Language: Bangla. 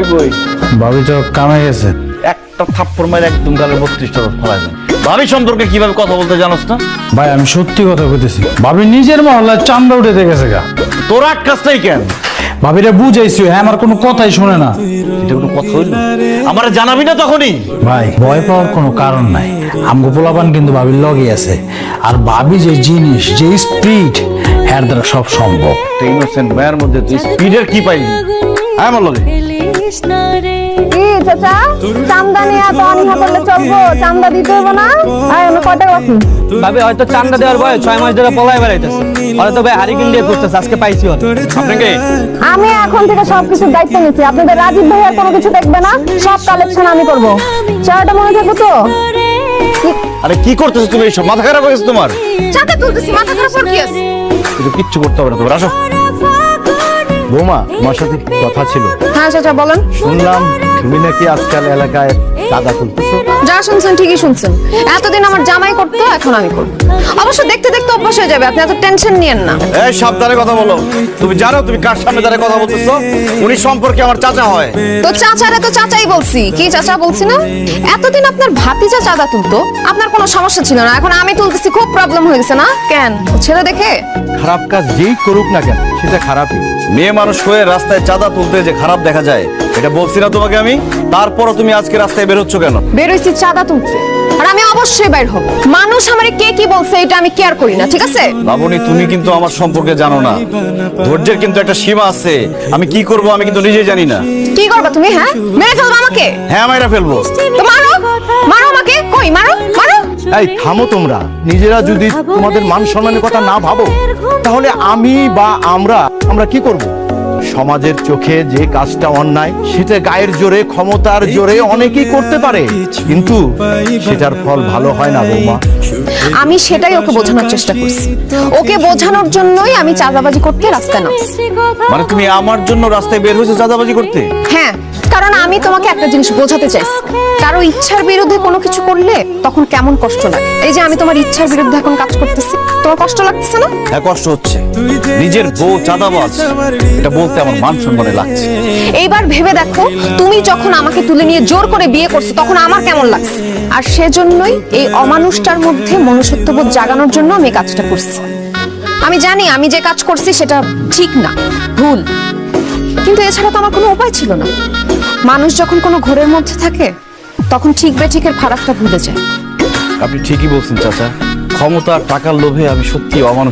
ভাবি কই? ভাবি তো কামে গেছে। একটা থাপ্পড় মারে একদম গালের 32টা ফেলা যায়। ভাবি সম্পর্কে কিভাবে কথা বলতে জানোস না? ভাই আমি সত্যি কথা কইতেছি, ভাবি নিজের মহল্লায় চান্দা উঠে গেছে গা। তোর এক কাজটাই কেন? ভাবিরে বুঝাইছি, হ্যাঁ আমার কোনো কথাই শুনে না। এটা কোনো কথা হইল? আমারে জানাবি না তখনই? ভাই ভয় পাওয়ার কোনো কারণ নাই, আমগো পোলাপান কিন্তু ভাবির লগই আছে। আর ভাবি যে জিনিস, যে স্পিড, এর দ্বারা সব সম্ভব। ইনোসেন্ট মায়ের মধ্যে তুই স্পিডের কি পাইলি? হ্যাঁ আমার লগে কি চাচা, চান্দা নিয়ে এত অনীহা করলে চলবো? চান্দা দিতে হবে না? আর আমি কয় টাকা বাকি? ভাবি হয়তো চান্দা দেওয়ার ভয়ে 6 মাস ধরে পলাই বেড়াইতেছে। হয়তো ভাই হারিকেন দিয়ে করতেছে, আজকে পাইছি ওর। আপনাকে আমি এখন থেকে সবকিছুর দায়িত্ব নিচ্ছি। আপনাদের রাজীব ভাইয়ার কোনো কিছু দেখবে না, সব কালেকশন আমি করব। চাটা মনে থাকো তো? আরে কি করতেছো তুমি? এইসব মাথা খারাপ হয়ে গেছে তোমার? চাটা তুলতেছি, মাথা খারাপ আর কি আছে? কিন্তু কিচ্ছু করতে হবে না তোমার। আসো বৌমা, তোমার সাথে কথা ছিল। হ্যাঁ চাচা বলেন। শুনলাম তুমি নাকি আজকাল এলাকায় চাঁদা তুলতেছো। যা শুনছেন ঠিকই শুনছেন। এতদিন আমার জামাই করতো, এখন আমি করব। অবশ্য দেখতে দেখতে অভ্যাস হয়ে যাবে, আপনি এত টেনশন নিয়েন না। এই সাবধানে কথা বলো। তুমি জানো তুমি কার সামনে দাঁড়িয়ে কথা বলতেছো? উনি সম্পর্কে আমার চাচা হয়। তো চাচারে তো চাচাই বলছি, কি চাচা বলছি না? এতদিন আপনার ভাতিজা চাঁদা তুলতো, আপনার কোনো সমস্যা ছিল না। এখন আমি তুলতেছি, খুব প্রবলেম হয়ে গেছে না? কেন, ও ছেলে দেখে? খারাপ কাজ যেই করুক না কেন সেটা খারাপই। মেয়ে মানুষ হয়ে রাস্তায় চাঁদা তুলতে যে খারাপ দেখা যায়, এটা বলছি না তোমাকে আমি? তারপরও তুমি আজকে রাস্তায় বেরোচ্ছ কেন? বেরোইছি চাঁদা তুলতে, আর আমি অবশ্যই বাইর হব। মানুষ আমারে কে কি বলছে এটা আমি কেয়ার করি না, ঠিক আছে? লাবণী, তুমি কিন্তু আমার সম্পর্কে জানো না। ধৈর্যের কিন্তু একটা সীমা আছে। আমি কি করব আমি কিন্তু নিজেই জানি না। কি করবা তুমি? হ্যাঁ, মেরে ফেলবা আমাকে? হ্যাঁ মাইরা ফেলবো। তো মারো, মারো আমাকে। কই মারো, মারো। এই থামো তোমরা। নিজেরা যদি তোমাদের মান সম্মানের কথা না ভাবো, তাহলে আমি বা আমরা কি করব? সমাজের চোখে যে কাজটা অন্যায়, সেটা গায়ের জোরে, ক্ষমতার জোরে অনেকেই করতে পারে, কিন্তু সেটার ফল ভালো হয় না বৌমা। আমি সেটাই ওকে বোঝানোর চেষ্টা করছি। ওকে বোঝানোর জন্যই আমি চাঁদাবাজি করতে রাস্তায় নামছি। মানে তুমি আমার জন্য রাস্তায় বের হয়েছো চাঁদাবাজি করতে? হ্যাঁ, কারণ আমি তোমাকে একটা জিনিস বোঝাতে চাইছি। কারো ইচ্ছার বিরুদ্ধে কোনো কিছু করলে তখন কেমন কষ্ট লাগে। এই যে আমি তোমার ইচ্ছার বিরুদ্ধে এখন কাজ করতেছি, তোমার কষ্ট লাগতেছে না? হ্যাঁ কষ্ট হচ্ছে। নিজের বউ চাঁদাবাজ, এটা বলতে আমার মান সম্মানে লাগছে। এইবার ভেবে দেখো, তুমি যখন আমাকে তুলে নিয়ে জোর করে বিয়ে করছো তখন আমার কেমন লাগছে। আর সেজন্যই এই অমানুষটার মধ্যে মনুষ্যত্ববোধ জাগানোর জন্য আমি এই কাজটা করছি। আমি জানি আমি যে কাজ করছি সেটা ঠিক না, ভুল, কিন্তু এছাড়া তো আমার কোনো উপায় ছিল না। মানুষ যখন কোনো ঘোরের মধ্যে থাকে তখন ঠিক বেঠিকের ফারাকটা ভুলে যায়। আপনি ঠিকই বলছেন চাচা। ক্ষমতা আর টাকার লোভে আমি সত্যি অমানুষ